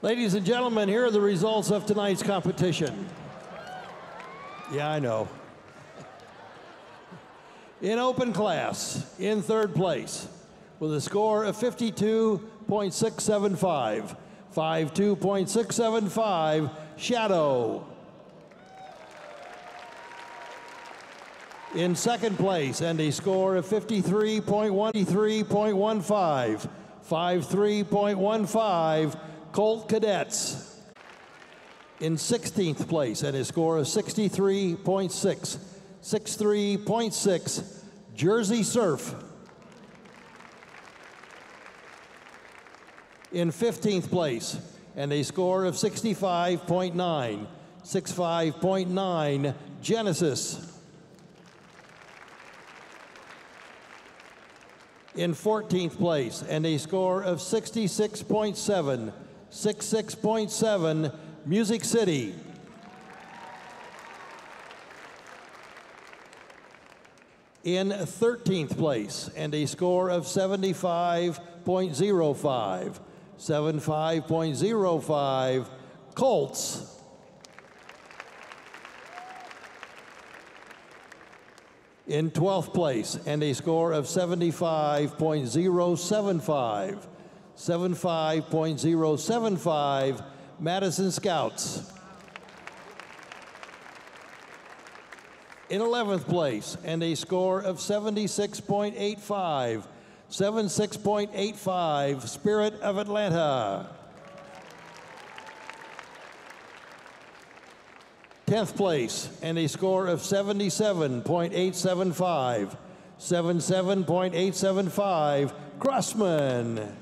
Ladies and gentlemen, here are the results of tonight's competition. Yeah, I know. In open class, in third place, with a score of 52.675, 52.675, Shadow. In second place, and a score of 53.15, 53.15, Colt Cadets. In 16th place, and a score of 63.6, 63.6, Jersey Surf. In 15th place, and a score of 65.9, 65.9, Genesis. In 14th place, and a score of 66.7, 66.7, Music City. In 13th place, and a score of 75.05, 75.05, Colts. In 12th place, and a score of 75.075, 75.075, Madison Scouts. In 11th place, and a score of 76.85, 76.85, Spirit of Atlanta. 10th place, and a score of 77.875, 77.875, Crossman.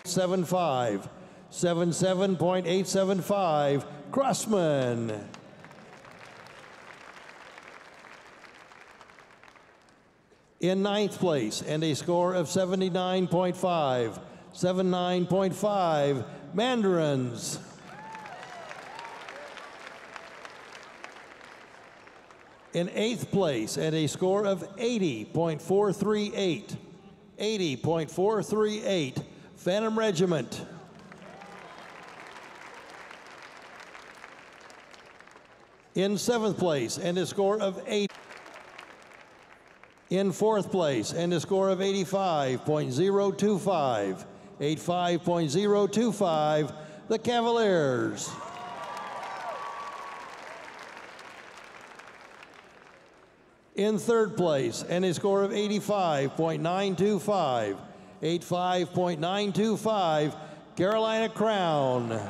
77.875, Crossman. In 9th place, and a score of 79.5, 79.5, Mandarins. In 8th place, and a score of 80.438, 80.438, Phantom Regiment. In 7th place, and a score of 80. In 4th place, and a score of 85.025, 85.025, the Cavaliers. In 3rd place, and a score of 85.925, 85.925, Carolina Crown.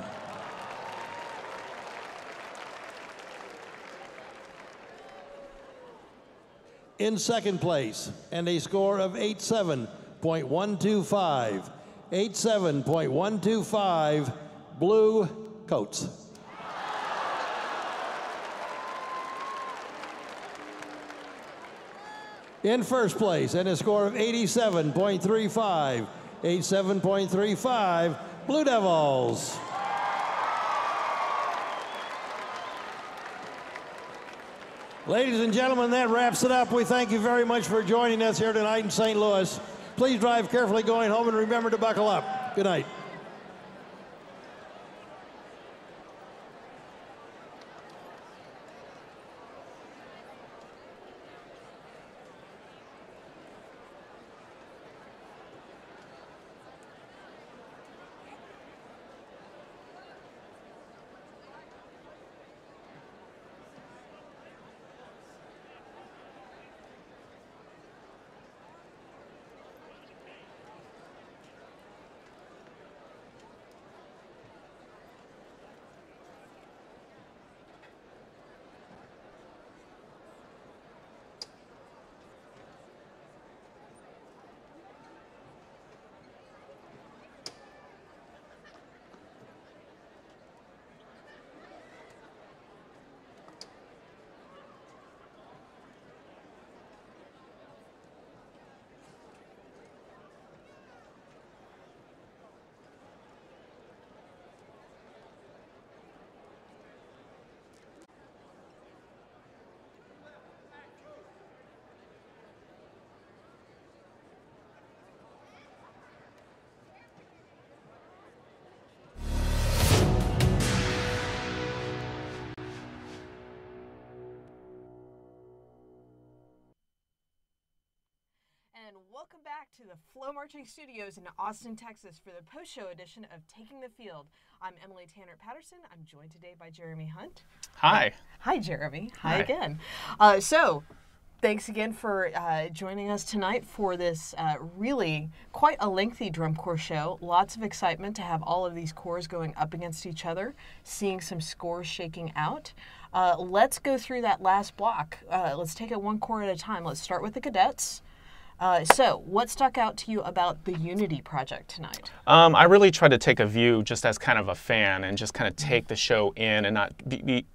In 2nd place, and a score of 87.125, 87.125, Blue Coats. In 1st place, and a score of 87.35, 87.35, Blue Devils. Ladies and gentlemen, that wraps it up. We thank you very much for joining us here tonight in St. Louis. Please drive carefully going home and remember to buckle up. Good night. and welcome back to the FloMarching Studios in Austin, Texas for the post-show edition of Taking the Field. I'm Emily Tanner-Patterson. I'm joined today by Jeremy Hunt. Hi. Hi, Jeremy. Hi again. Thanks again for joining us tonight for this really quite a lengthy drum corps show. Lots of excitement to have all of these corps going up against each other, seeing some scores shaking out. Let's go through that last block. Let's take it one corps at a time. Let's start with the cadets. So, what stuck out to you about the Unity project tonight? I really tried to take a view just as kind of a fan and just kind of take the show in and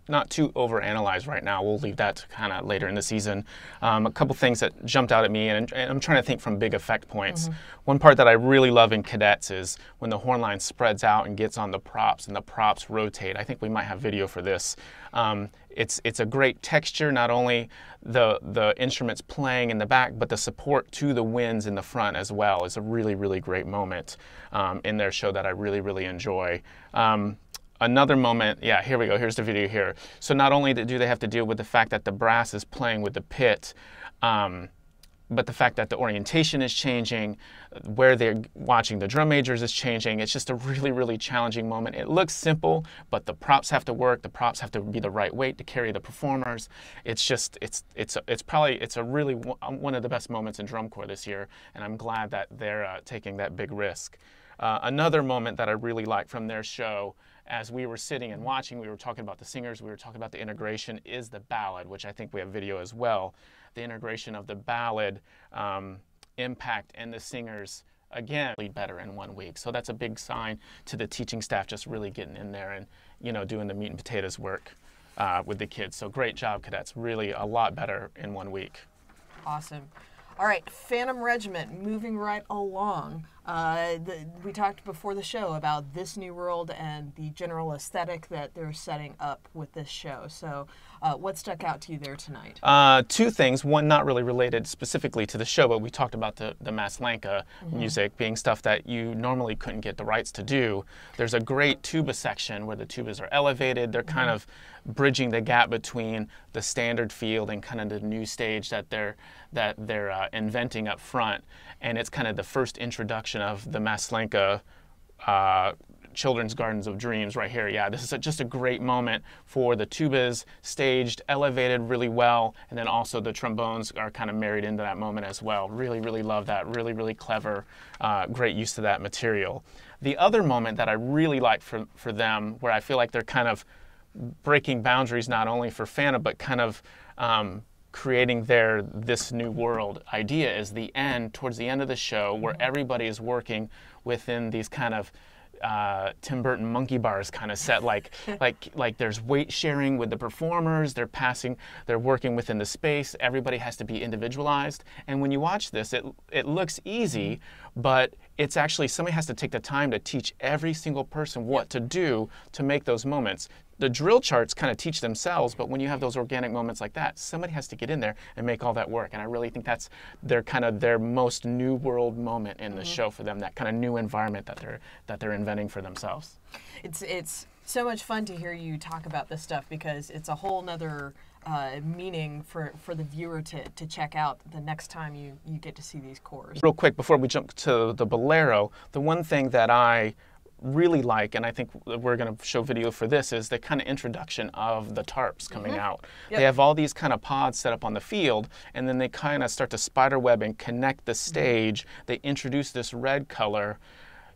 not too overanalyze right now. We'll leave that to kind of later in the season. A couple things that jumped out at me, and I'm trying to think from big effect points. One part that I really love in cadets is when the horn line spreads out and gets on the props and the props rotate. I think we might have video for this. It's a great texture, not only the instruments playing in the back, but the support to the winds in the front as well is a really, really great moment in their show that I really, really enjoy. Another moment, yeah, here we go, here's the video here. So not only do they have to deal with the fact that the brass is playing with the pit, but the fact that the orientation is changing, where they're watching the drum majors is changing. It's just a really, really challenging moment. It looks simple, but the props have to work. The props have to be the right weight to carry the performers. It's just, it's a really one of the best moments in drum corps this year, and I'm glad that they're taking that big risk. Another moment that I really like from their show, as we were sitting and watching, we were talking about the singers, we were talking about the integration, is the ballad, which I think we have video as well. The integration of the ballad impact and the singers, again, better in 1 week. So that's a big sign to the teaching staff just really getting in there and, you know, doing the meat and potatoes work with the kids. So great job, cadets. Really a lot better in 1 week. Awesome. All right, Phantom Regiment, moving right along. We talked before the show about this new world and the general aesthetic that they're setting up with this show. So what stuck out to you there tonight? Two things. One, not really related specifically to the show, but we talked about the Maslanka music being stuff that you normally couldn't get the rights to do. There's a great tuba section where the tubas are elevated. They're kind of bridging the gap between the standard field and kind of the new stage that they're inventing up front. And it's kind of the first introduction of the Maslanka Children's Gardens of Dreams right here. Yeah, this is just a great moment for the tubas, staged, elevated really well, and then also the trombones are kind of married into that moment as well. Really, really love that. Really, really clever, great use of that material. The other moment that I really like for them, where I feel like they're kind of breaking boundaries not only for Phantom, but kind of creating this new world idea, is the end, towards the end of the show, where everybody is working within these kind of Tim Burton monkey bars kind of set, like there's weight sharing with the performers, they're working within the space, everybody has to be individualized. And when you watch this, it looks easy, but it's actually, somebody has to take the time to teach every single person what to do to make those moments. The drill charts kind of teach themselves, but when you have those organic moments like that, somebody has to get in there and make all that work. And I really think that's their most new world moment in the show for them, that kind of new environment that they're inventing for themselves. It's so much fun to hear you talk about this stuff, because it's a whole nother meaning for the viewer to check out the next time you get to see these corps. Real quick, before we jump to the bolero, the one thing that I really like, and I think we're going to show video for this, is the kind of introduction of the tarps coming out. They have all these kind of pods set up on the field, and then they kind of start to spiderweb and connect the stage. They introduce this red color.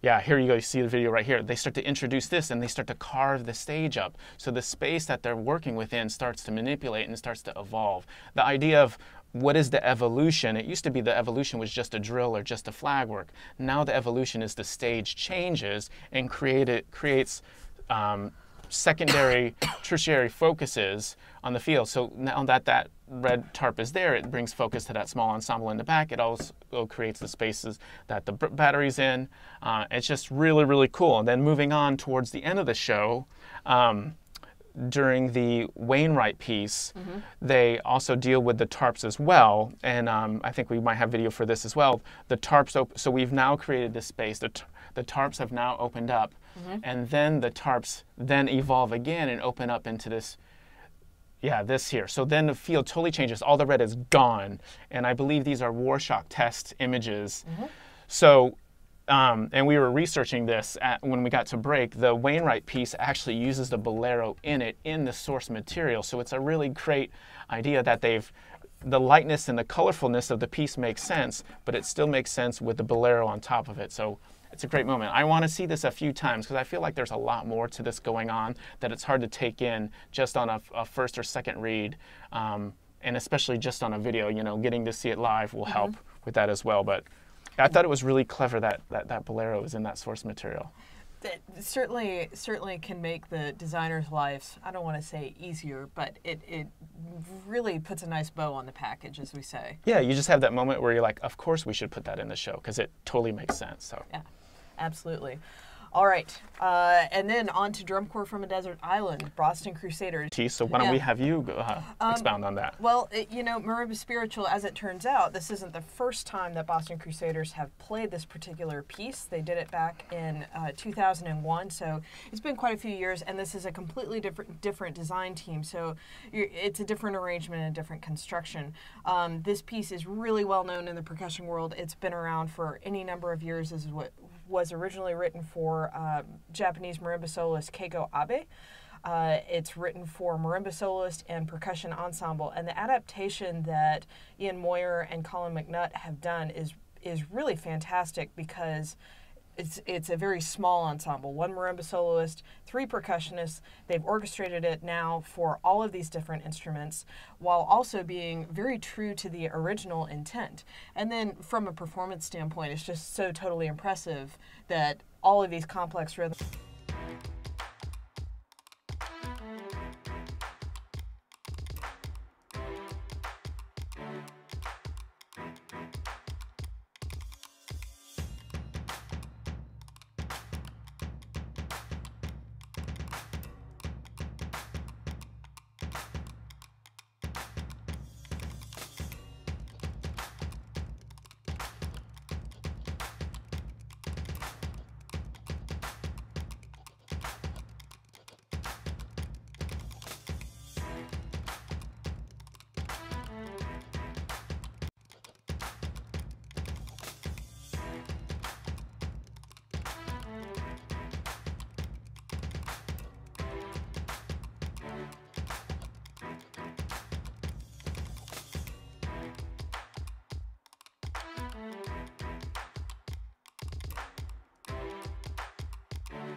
Yeah, here you go, you see the video right here. They start to introduce this and they start to carve the stage up. So the space that they're working within starts to manipulate and starts to evolve. The idea of what is the evolution? It used to be the evolution was just a drill or just a flag work. Now the evolution is the stage changes and creates secondary, tertiary focuses on the field. So now that red tarp is there, it brings focus to that small ensemble in the back. It also creates the spaces that the battery's in. It's just really, really cool. And then moving on towards the end of the show, during the Wainwright piece, they also deal with the tarps as well, and I think we might have video for this as well. The tarps, so we've now created this space. The tarps have now opened up, and then the tarps then evolve again and open up into this Yeah, this here. So then the field totally changes. All the red is gone. And I believe these are Warshock test images. So, and we were researching this when we got to break. The Wainwright piece actually uses the bolero in it, in the source material. So it's a really great idea that the lightness and the colorfulness of the piece makes sense, but it still makes sense with the bolero on top of it. So it's a great moment. I want to see this a few times because I feel like there's a lot more to this going on that it's hard to take in just on a first or second read, and especially just on a video. You know, getting to see it live will help with that as well. But I thought it was really clever that bolero is in that source material. It certainly can make the designer's lives, I don't want to say easier, but it really puts a nice bow on the package, as we say. Yeah, you just have that moment where you're like, of course we should put that in the show because it totally makes sense. So. Yeah, absolutely. All right, and then on to Drum Corps from a Desert Island, Boston Crusaders. So why don't we have you expound on that? Well, you know, Marimba Spiritual, as it turns out, this isn't the first time that Boston Crusaders have played this particular piece. They did it back in 2001, so it's been quite a few years, and this is a completely different design team, so it's a different arrangement and a different construction. This piece is really well known in the percussion world. It's been around for any number of years. This is what was originally written for Japanese marimba soloist Keiko Abe. It's written for marimba soloist and percussion ensemble, and the adaptation that Ian Moyer and Colin McNutt have done is really fantastic because it's a very small ensemble. One marimba soloist, 3 percussionists. They've orchestrated it now for all of these different instruments while also being very true to the original intent. And then from a performance standpoint, it's just so totally impressive that all of these complex rhythms.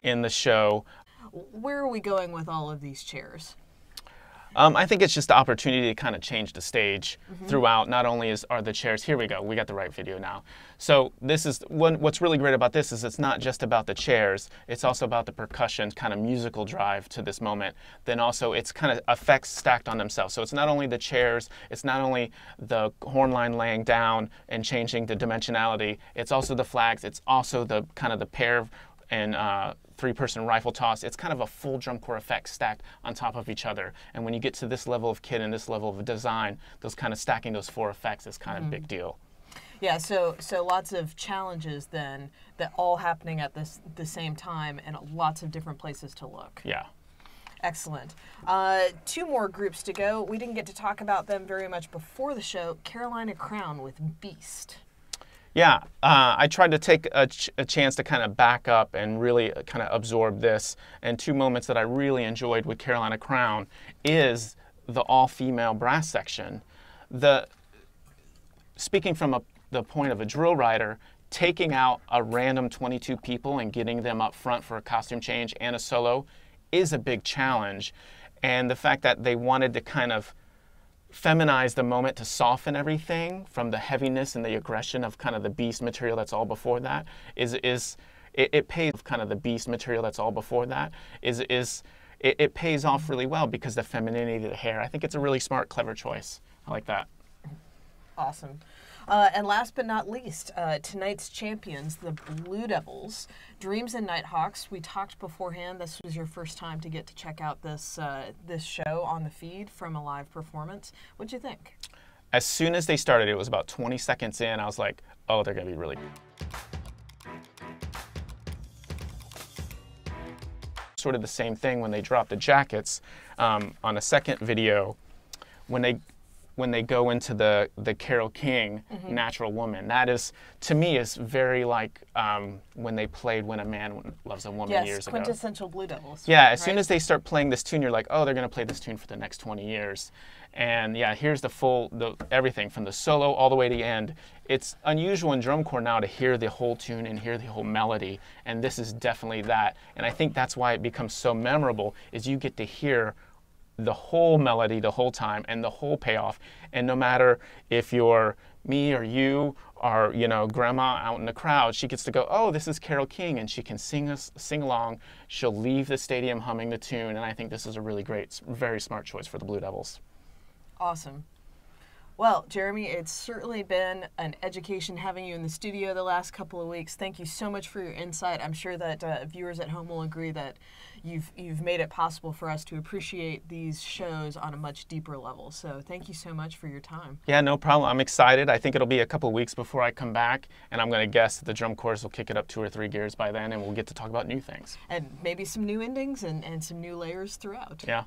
In the show. Where are we going with all of these chairs? I think it's just the opportunity to kind of change the stage throughout. Not only are the chairs, here we go, we got the right video now. So this is, what's really great about this is it's not just about the chairs, it's also about the percussion kind of musical drive to this moment. Then also it's kind of effects stacked on themselves. So it's not only the chairs, it's not only the horn line laying down and changing the dimensionality, it's also the flags, it's also the kind of the pair and 3-person rifle toss. It's kind of a full drum corps effect stacked on top of each other. And when you get to this level of kit and this level of design, those kind of stacking those 4 effects is kind of a big deal. Yeah, so lots of challenges then that all happening at the same time and lots of different places to look. Yeah. Excellent. 2 more groups to go. We didn't get to talk about them very much before the show. Carolina Crown with Beast. Yeah, I tried to take a chance to kind of back up and really kind of absorb this. And 2 moments that I really enjoyed with Carolina Crown is the all-female brass section. Speaking from the point of a drill rider, taking out a random 22 people and getting them up front for a costume change and a solo is a big challenge. And the fact that they wanted to kind of feminize the moment to soften everything from the heaviness and the aggression of kind of the beast material that's all before that it pays kind of the beast material that's all before that it pays off really well because the femininity of the hair. I think it's a really smart, clever choice. I like that. Awesome. And last but not least, tonight's champions, the Blue Devils, Dreams and Nighthawks. We talked beforehand. This was your first time to get to check out this this show on the feed from a live performance. What'd you think? As soon as they started, it was about 20 seconds in, I was like, oh, they're going to be really sort of the same thing when they drop the jackets. On a second video, when they go into the Carole King Natural Woman, that is, to me, is very like when they played When a Man Loves a Woman years ago. Quintessential Blue Devils. Yeah, as soon as they start playing this tune, you're like, oh, they're going to play this tune for the next 20 years. And yeah, here's the everything from the solo all the way to the end. It's unusual in drum corps now to hear the whole tune and hear the whole melody, and this is definitely that. And I think that's why it becomes so memorable, is you get to hear the whole melody the whole time and the whole payoff. And no matter if you're me or you or, you know, grandma out in the crowd, she gets to go, oh, this is Carole King, and she can sing along. She'll leave the stadium humming the tune, and I think this is a really great, very smart choice for the Blue Devils. Awesome. Well, Jeremy, it's certainly been an education having you in the studio the last couple of weeks. Thank you so much for your insight. I'm sure that viewers at home will agree that you've made it possible for us to appreciate these shows on a much deeper level. So thank you so much for your time. Yeah, no problem. I'm excited. I think it'll be a couple of weeks before I come back, and I'm going to guess that the drum corps will kick it up 2 or 3 gears by then, and we'll get to talk about new things. And maybe some new endings and some new layers throughout. Yeah.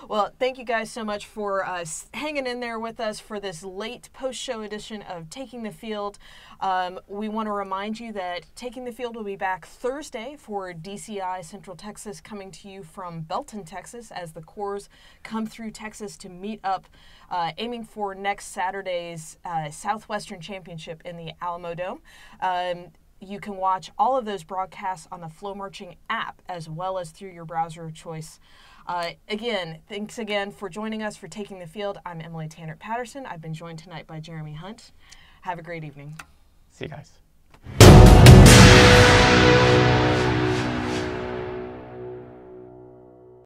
Well, thank you guys so much for hanging in there with us for this late post-show edition of Taking the Field. We want to remind you that Taking the Field will be back Thursday for DCI Central Texas, coming to you from Belton, Texas, as the corps come through Texas to meet up, aiming for next Saturday's Southwestern Championship in the Alamo Dome. You can watch all of those broadcasts on the FloMarching app, as well as through your browser of choice. Again, thanks again for joining us for Taking the Field. I'm Emily Tanner Patterson. I've been joined tonight by Jeremy Hunt. Have a great evening. See you guys.